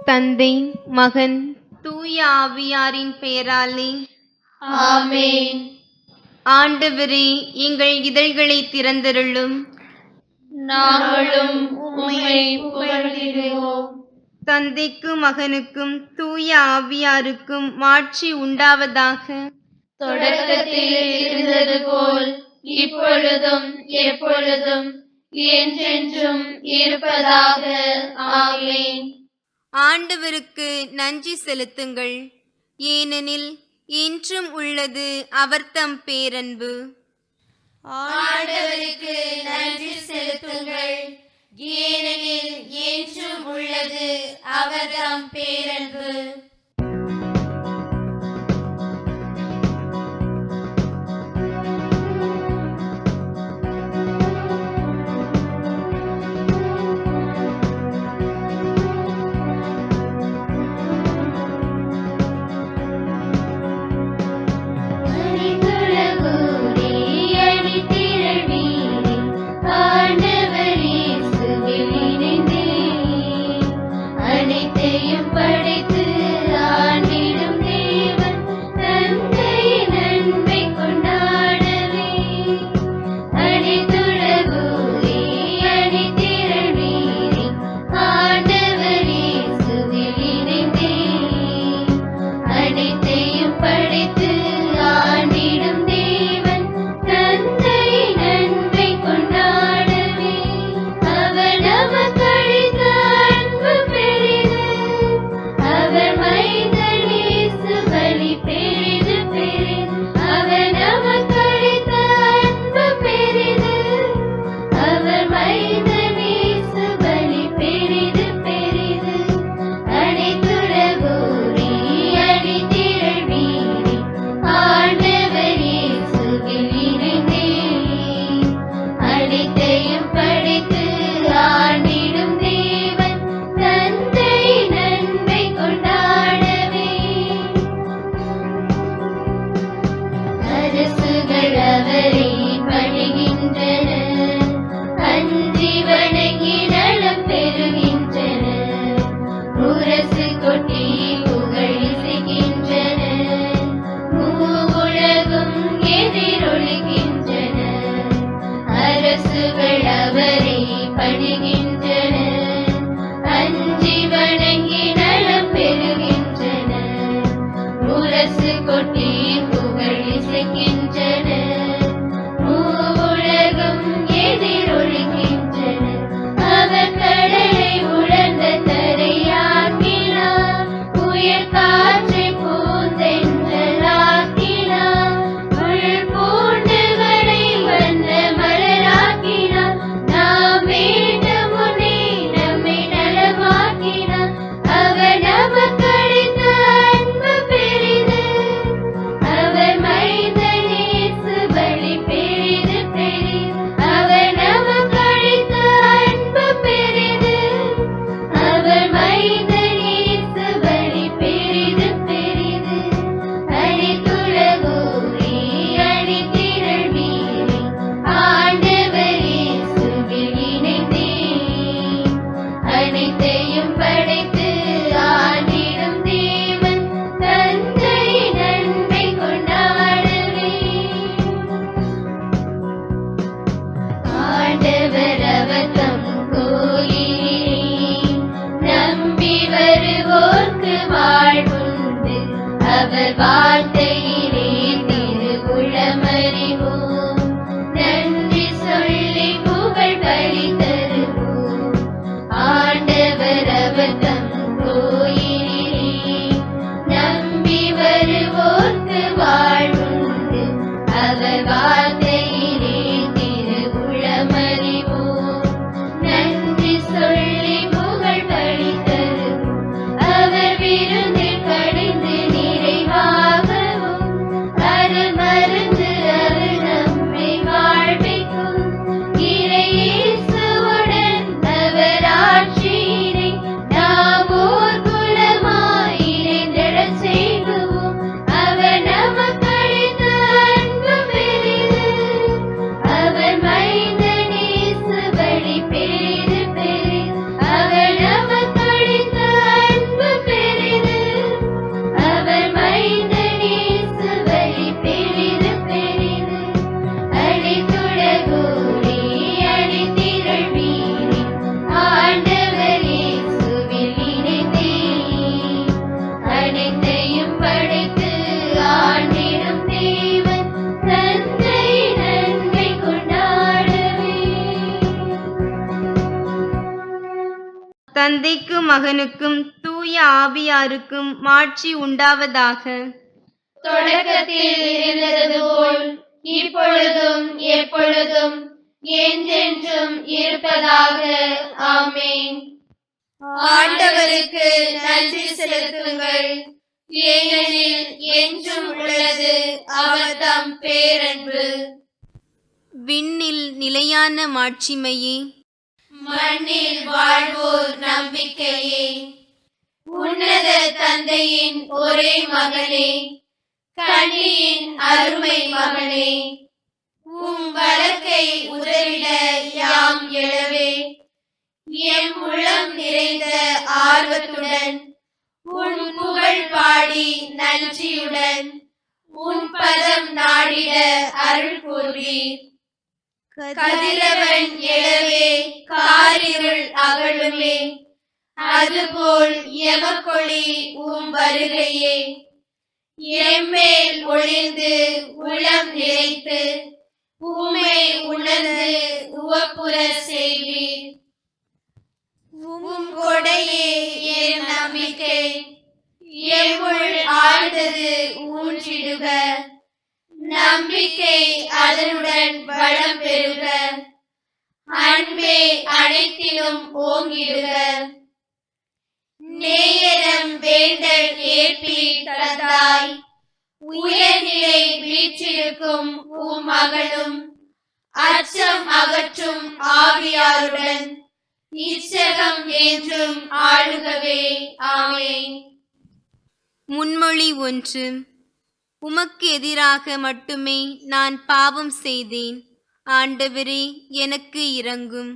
தந்தை, மகன், தூய ஆவியாரின் பெயராலே ஆமென். ஆண்டவரே, எங்கள் இதழ்களை திறந்தருளும். நாங்களும் உம்மை புகழ்கிறோம். தந்தைக்கும் மகனுக்கும் தூய ஆவியாருக்கும் மாட்சி உண்டாவதாக. தொடக்கத்தில் இருந்தது போல் இப்பொழுதும் எப்பொழுதும் என்றென்றும் இருப்பதாக. ஆமென். ஆண்டவருக்கு நன்றி செலுத்துங்கள், ஏனெனில் என்றும் உள்ளது அவர்தம் பேரன்பு. ஆண்டவருக்கு நன்றி செலுத்துங்கள், ஏனெனில் என்றும் உள்ளது அவர்தம் பேரன்பு. அவர் வார்த்தையிலே திருவுளமறிவோம். நன்றி சொல்லி புகழ் பலி தருவோம். ஆண்டவர் அவர் தம் கோயிலிலே நம்பி வருவோர்க்கு வாழ்வுண்டு. அவர் வார்த்தையிலே திருவுளமறிவோம். நன்றி சொல்லி புகழ் பலி தருவோம். அவர் விருந்தில் கடிந்து நிறைவாகவும் அருள் மருந்து அவர் நம்மை வாழ்விக்கும். இறையேசுவுடன் அவர் ஆட்சியினை நாம் ஓர் குலமாய் இணைந்திடச் செய்குவோம். அவர் நமக்களித்த அன்பு பெரிது. அவர் மைந்தன் இயேசு பலி பெரிது பெரிது. அவர் நமக்களித்த அன்பு தந்தைக்கும் மகனுக்கும் தூய ஆவியாருக்கும் மாட்சி உண்டாவதாக. தொடக்கத்தில் இருந்தது போல் இப்பொழுதும் எப்பொழுதும் என்றென்றும் இருப்பதாக. ஆமென். ஆண்டவருக்கு நன்றி செலுத்துங்கள், ஏனெனில் என்றும் உள்ளது அவர் தம் பேரன்பு. விண்ணில் நிலையான மாட்சிமையே, மண்ணில் வாழ்வோர் நம்பிக்கையே, உன்னத தந்தையின் ஒரே மகனே, கன்னியின் அருமை மகனே, உம் வழக்கை உதவிட யாம் எழவே எம் உள்ளம் நிறைந்த ஆர்வத்துடன் உன் புகழ் பாடி நன்றியுடன் உன் பதம் நாடிட அருள் கூர்வீர். கதிரவன் எழவே காரிருள் அகலுமே, அதுபோல் எமக்கொளி உம் வருகையே. எம்மேல் ஒளிந்து உளம் நிறைத்து உம்மை உணர்ந்து உவப்புற செய்வீர். உம் கொடையே என் நம்பிக்கை, எம்முள் ஆழ்ந்தது ஊன்றிடுக. நம்பிக்கை அதனுடன் வளம் பெறுக, அன்பே அனைத்திலும் ஓங்கிடுக. நேயரம் வேண்டல் ஏற்பி தந்தாய், உயர்நிலை வீற்றிருக்கும் உம் மகனும் அச்சம் அகற்றும் ஆவியாருடன் இச்சகம் என்றும் ஆளுகவே. ஆமென். முன்மொழி 1. உமக்கு எதிராக மட்டுமே நான் பாவம் செய்தேன். ஆண்டவரே, எனக்கு இரங்கும்.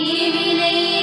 ஈவினை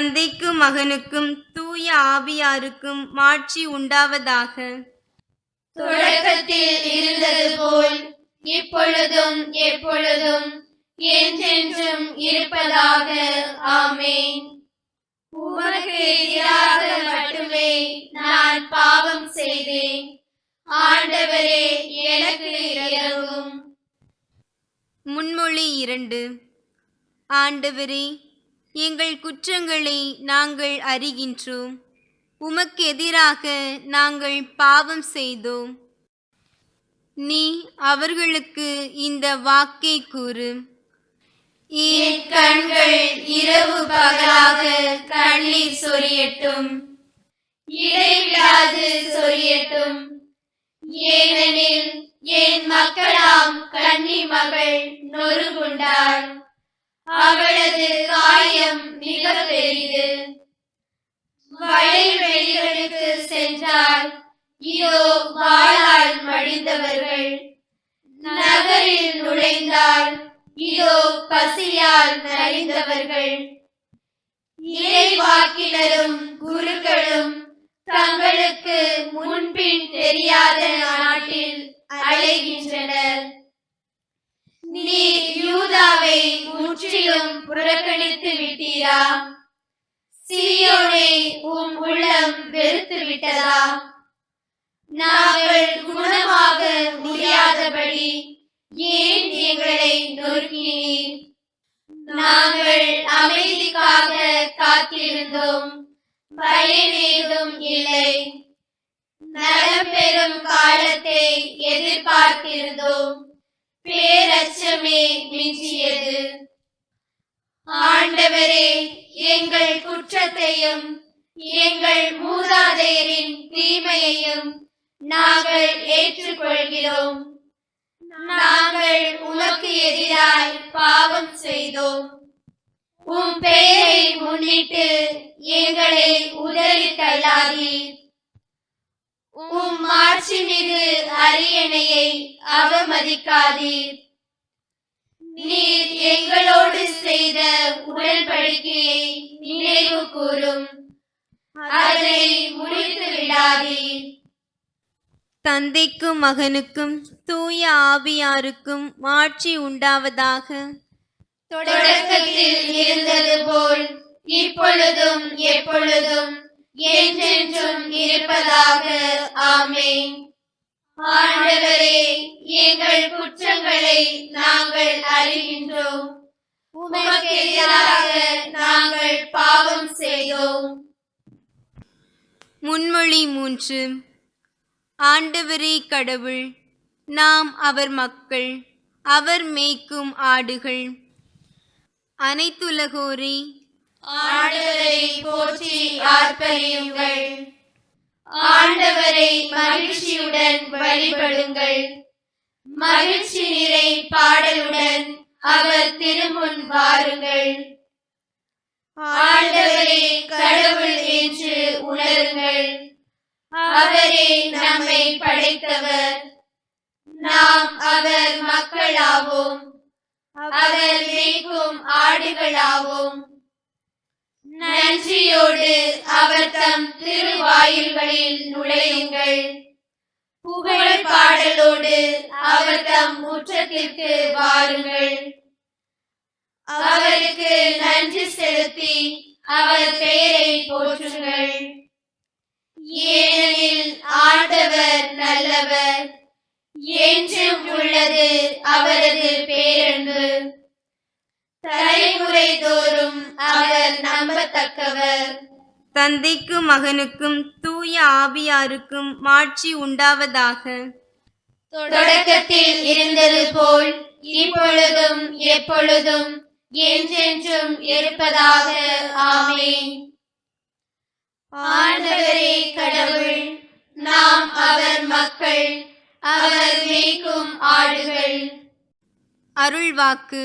தந்தைக்கும் மகனுக்கும் தூய ஆவியாருக்கும் மாட்சி உண்டாவதாக. தொடக்கத்தில் இருந்தது போல் இப்பொழுதும் எப்பொழுதும் என்றென்றும் இருப்பதாக. ஆமென். உமக்கு எதிராக மட்டுமே நான் பாவம் செய்தேன். ஆண்டவரே, எனக்கு இரங்கும். முன்மொழி 2. ஆண்டவரே, எங்கள் குற்றங்களை நாங்கள் அறிகின்றோம். உமக்கு எதிராக நாங்கள் பாவம் செய்தோம். நீ அவர்களுக்கு இந்த வாக்கை கூறு. என் கண்கள் இரவு பகலாக கண்ணீர் சொரியட்டும், இடைவிடாது சொரியட்டும். ஏனெனில் என் மக்களாம் கன்னி மகள் நொறுங்குண்டாள். அவளது காயம் மிக பெரிது. வயல்வெளிகளுக்கு சென்றால் இதோ வாளால் மடிந்தவர்கள். நகரில் நுழைந்தால் இதோ பசியால் நலிந்தவர்கள். இறைவாக்கினரும் குருக்களும் தங்களுக்கு முன்பின் தெரியாத நாட்டில் அலைகின்றனர். நீர் யூதாவை முற்றிலும் புறக்கணித்து விட்டீரா? சீயோனை உம் உள்ளம் வெறுத்து விட்டதா? நாங்கள் குணமாக முடியாதபடி ஏன் எங்களை நொறுக்கினீர்? நாங்கள் அமைதிக்காக காத்திருந்தோம், பயனேதும் இல்லை. நலம் பெறும் காலத்தை எதிர்பார்த்திருந்தோம், பேரச்சமே மிஞ்சியது. ஆண்டவரே, எங்கள் குற்றத்தையும் எங்கள் மூதாதையரின் தீமையையும் நாங்கள் ஏற்றுக்கொள்கிறோம். நாங்கள் உமக்கு எதிராய் பாவம் செய்தோம். உம் பெயரை முன்னிட்டு எங்களை உதறி தள்ளாதீர். உம் மாட்சிமிகு அரியணையை அவமதிக்காதீர். நீர் எங்களோடு செய்த உடன்படிக்கையை நினைவு கூரும், அதை முடித்து விடாதீர். தந்தைக்கும் மகனுக்கும் தூய ஆவியாருக்கும் மாட்சி உண்டாவதாக. தொடக்கத்தில் இருந்தது போல் இப்பொழுதும் எப்பொழுதும் என்றென்றும் இருப்பதாக. ஆமென். ஆண்டவரே, எங்கள் குற்றங்களை நாங்கள் அறிகின்றோம். உமக்கு எதிராக நாங்கள் பாவம் செய்தோம். முன்மொழி 3. ஆண்டவரே கடவுள், நாம் அவர் மக்கள், அவர் மேய்க்கும் ஆடுகள். அனைத்துலகோரே, ஆண்டவரை போற்றி ஆர்ப்பரியுங்கள். ஆண்டவரை மகிழ்ச்சியுடன் வழிபடுங்கள். மகிழ்ச்சி நிறை பாடலுடன் அவர் திருமுன் வாருங்கள். ஆண்டவரே கடவுள் என்று உணருங்கள். அவரே நம்மை படைத்தவர். நாம் அவர் மக்களாவோம். அவர் மேய்க்கும் ஆடுகளாவோம். நன்றியோடு அவர் தம் திருவாயில்களில் நுழையுங்கள். புகழ் பாடலோடு அவர் தம் முற்றத்திற்கு வாருங்கள். அவருக்கு நன்றி செலுத்தி அவர் பெயரை போற்றுங்கள். ஏனெனில் ஆண்டவர் நல்லவர், என்றும் உள்ளது அவரது பேரன்பு. தலைமுறை தோறும் அவர் நம்பத்தக்கவர். தந்தைக்கும் மகனுக்கும் தூய ஆவியாருக்கும் மாட்சி உண்டாவதாக. தொடக்கத்தில் இருந்தது போல் இப்பொழுதும் எப்பொழுதும் என்றென்றும் இருப்பதாக. ஆமென். ஆண்டவரே கடவுள், நாம் அவர் மக்கள், அவர் மேய்க்கும் ஆடுகள். அருள்வாக்கு.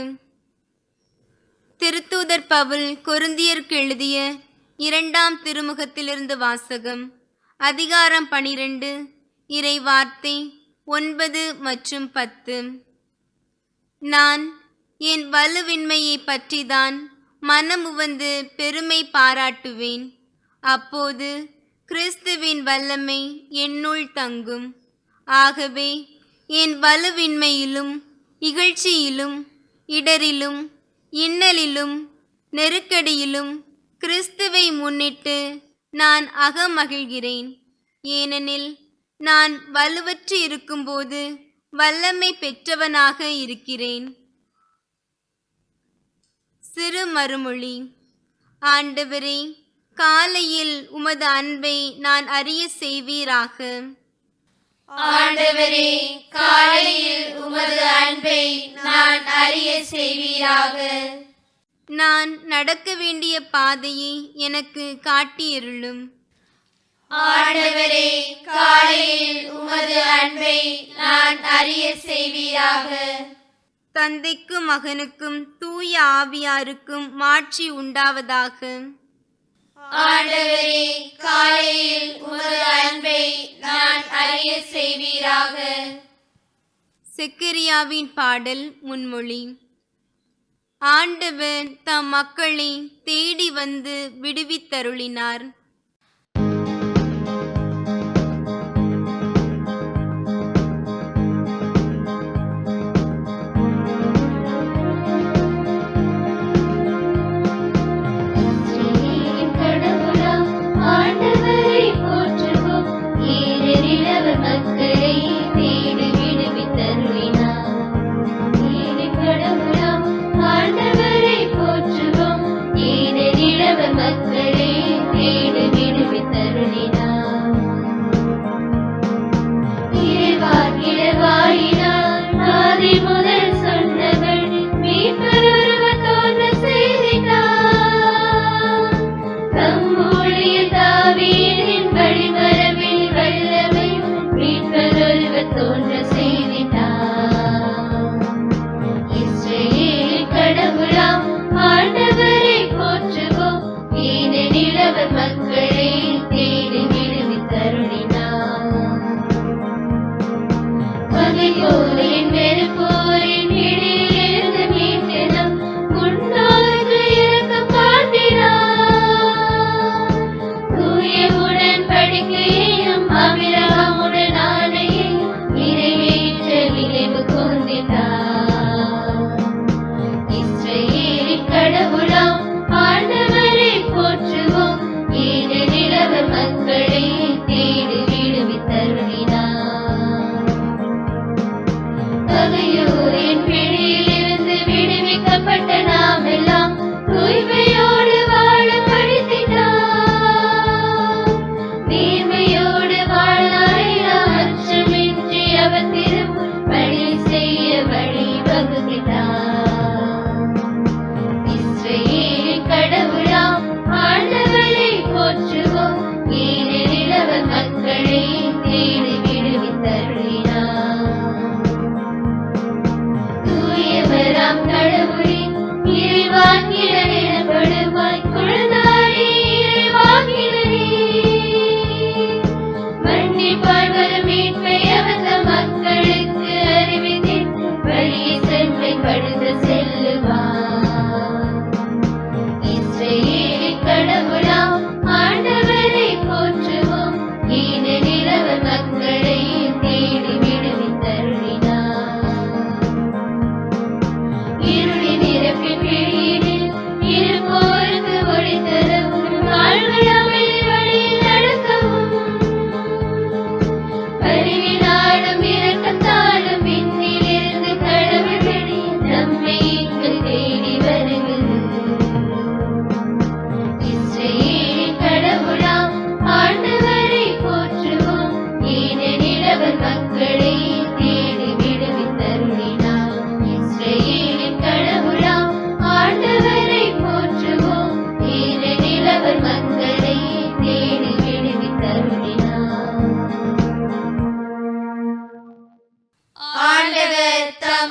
திருத்தூதர் பவுல் கொரிந்தியருக்கு எழுதிய 2ஆம் திருமுகத்திலிருந்து வாசகம். அதிகாரம் 12, இறை வார்த்தை 9 மற்றும் 10. நான் என் வலுவின்மையை பற்றிதான் மனமுவந்து பெருமை பாராட்டுவேன். அப்போது கிறிஸ்துவின் வல்லமை என்னுள் தங்கும். ஆகவே என் வலுவின்மையிலும் இகழ்ச்சியிலும் இடரிலும் இன்னலிலும் நெருக்கடியிலும் கிறிஸ்துவை முன்னிட்டு நான் அகமகிழ்கிறேன். ஏனெனில் நான் வலுவற்று இருக்கும்போது வல்லமை பெற்றவனாக இருக்கிறேன். சிறு மறுமொழி. ஆண்டவரே, காலையில் உமது அன்பை நான் அறிய செய்வீராக. ஆண்டவரே, காலையில் உமது அன்பை நான் அறிய செய்வீராக. நான் நடக்க வேண்டிய பாதையை எனக்கு காட்டியருளும். ஆண்டவரே, காலையில் உமது அன்பை நான் அறிய செய்வீராக. தந்தைக்கும் மகனுக்கும் தூய ஆவியாருக்கும் மாட்சி உண்டாவதாக. ஆண்டவரே, காலையில் உமது அன்பை நான் அறிய செய்வீராக. செக்கரியாவின் பாடல் முன்மொழி. ஆண்டவர் தம் மக்களை தேடி வந்து விடுவித்தருளினார்.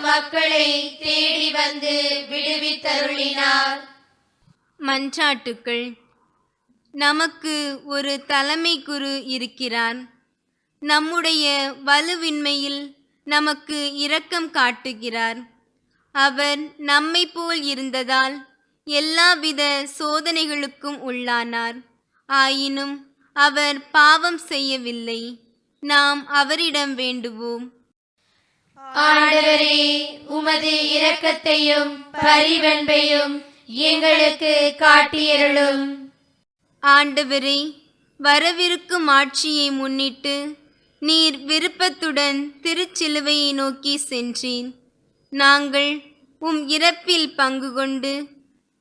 மக்களை தேடி வந்து விடுவித்தருளினார். மன்றாட்டுக்கள். நமக்கு ஒரு தலைமை குரு இருக்கிறார். நம்முடைய வலுவின்மையில் நமக்கு இரக்கம் காட்டுகிறார். அவர் நம்மை போல் இருந்ததால் எல்லாவித சோதனைகளுக்கும் உள்ளானார். ஆயினும் அவர் பாவம் செய்யவில்லை. நாம் அவரிடம் வேண்டுவோம். ஆண்டவரே, உமது இரக்கத்தையும் பரிவன்பையும் எங்களுக்கு காட்டியருளும். ஆண்டவரே, வரவிருக்கும் ஆட்சியை முன்னிட்டு நீர் விருப்பத்துடன் திருச்சிலுவையை நோக்கி சென்றீர். நாங்கள் உம் இறப்பில் பங்கு கொண்டு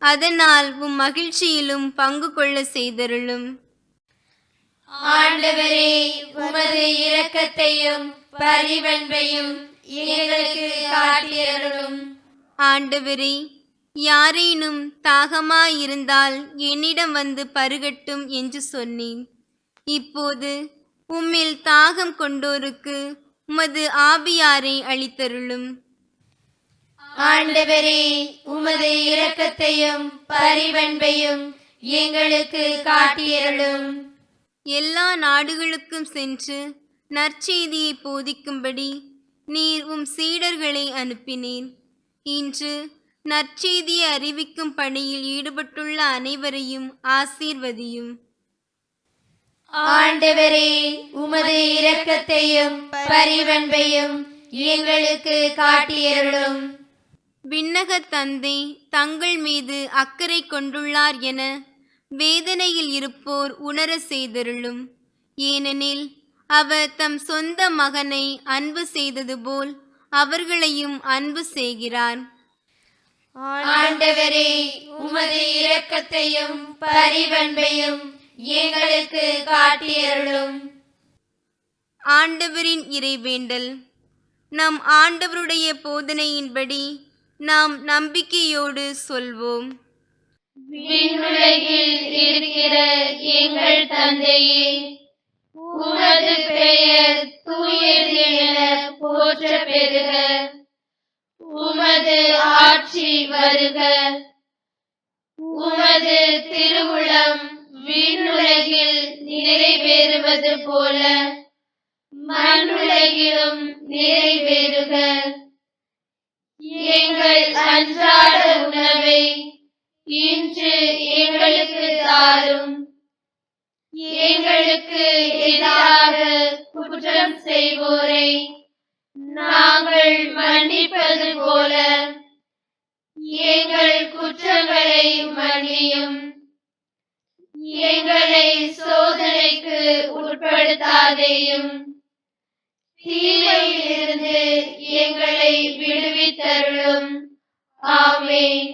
அதனால் உம் மகிழ்ச்சியிலும் பங்கு கொள்ள செய்தருளும். ஆண்டவரே, உமது இரக்கத்தையும் பரிவன்பையும் எங்களுக்கு காட்டியருளும். ஆண்டவரே, யாரேனும் தாகமாயிருந்தால் என்னிடம் வந்து பருகட்டும் என்று சொன்னேன். இப்போது உம்மில் தாகம் கொண்டோருக்கு உமது ஆவியாரை அளித்தருளும். ஆண்டவரே, உமது இரக்கத்தையும் பரிவன்பையும் எங்களுக்கு காட்டியருளும். எல்லா நாடுகளுக்கும் சென்று நற்செய்தியை போதிக்கும்படி நீர் உம் சீடர்களை அனுப்பினீர். இன்று நற்செய்தியை அறிவிக்கும் பணியில் ஈடுபட்டுள்ள அனைவரையும் ஆசீர்வதியும். ஆண்டவரே, உமது இரக்கத்தையும் பரிவன்பையும் எங்களுக்கு காட்டியருளும். விண்ணக தந்தை தங்கள் மீது அக்கறை கொண்டுள்ளார் என வேதனையில் இருப்போர் உணர செய்தருளும். ஏனெனில் அவர் தம் சொந்த மகனை அன்பு செய்தது போல் அவர்களையும் அன்பு செய்கிறார். ஆண்டவரே, உமது இரக்கத்தையும் பரிவன்பையும் எங்களுக்கு காட்டியருளும். ஆண்டவரின் இறைவேண்டல். நம் ஆண்டவருடைய போதனையின்படி நாம் நம்பிக்கையோடு சொல்வோம். விண்ணுலகில் இருக்கிற எங்கள் தந்தையே, உமது பெயர் தூயது என போற்ற பெறுக. உமது ஆட்சி வருக. உமது திருவுளம் விண்ணுலகில் நிறைவேறுவது போல மண்ணுலகிலும் நிறைவேறுக. எங்கள் அன்றாட உணவை இன்று எங்களுக்கு தாரும். எங்களுக்கு எதிராக குற்றம் செய்வோரை நாங்கள் மன்னிப்பது போல எங்கள் குற்றங்களை மன்னியும். எங்களை சோதனைக்கு உட்படுத்தாதேயும், தீமையிலிருந்து எங்களை விடுவித்தருளும். ஆமென்.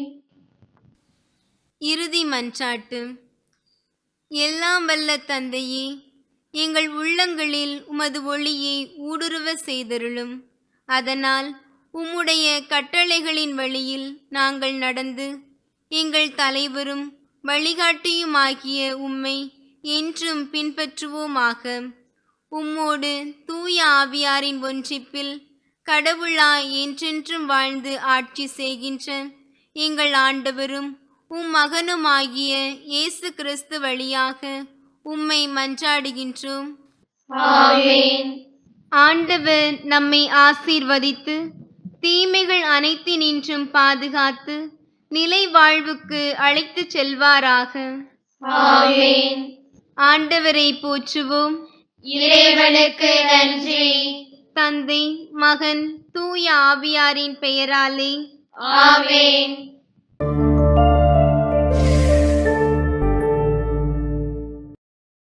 இறுதி மன்றாட்டு. எல்லாம் வல்ல தந்தையே, எங்கள் உள்ளங்களில் உமது ஒளியை ஊடுருவ செய்தருளும். அதனால் உம்முடைய கட்டளைகளின் வழியில் நாங்கள் நடந்து எங்கள் தலைவரும் வழிகாட்டியுமாகிய உம்மை என்றும் பின்பற்றுவோமாக. உம்மோடு தூய ஆவியாரின் ஒன்றிப்பில் கடவுளாய் என்றென்றும் வாழ்ந்து ஆட்சி செய்கின்ற எங்கள் ஆண்டவரும் உம் மகனுமாகிய இயேசு கிறிஸ்து வழியாக உம்மை மன்றாடுகின்றோம். ஆமென். ஆண்டவர் நம்மை ஆசீர்வதித்து தீமைகள் அனைத்தினின்றும் பாதுகாத்து நிலை வாழ்வுக்கு அழைத்துச் செல்வாராக. ஆமென். ஆண்டவரை போற்றுவோம். இறைவனுக்கு நன்றி. தந்தை, மகன், தூய ஆவியாரின் பெயராலே ஆமென்.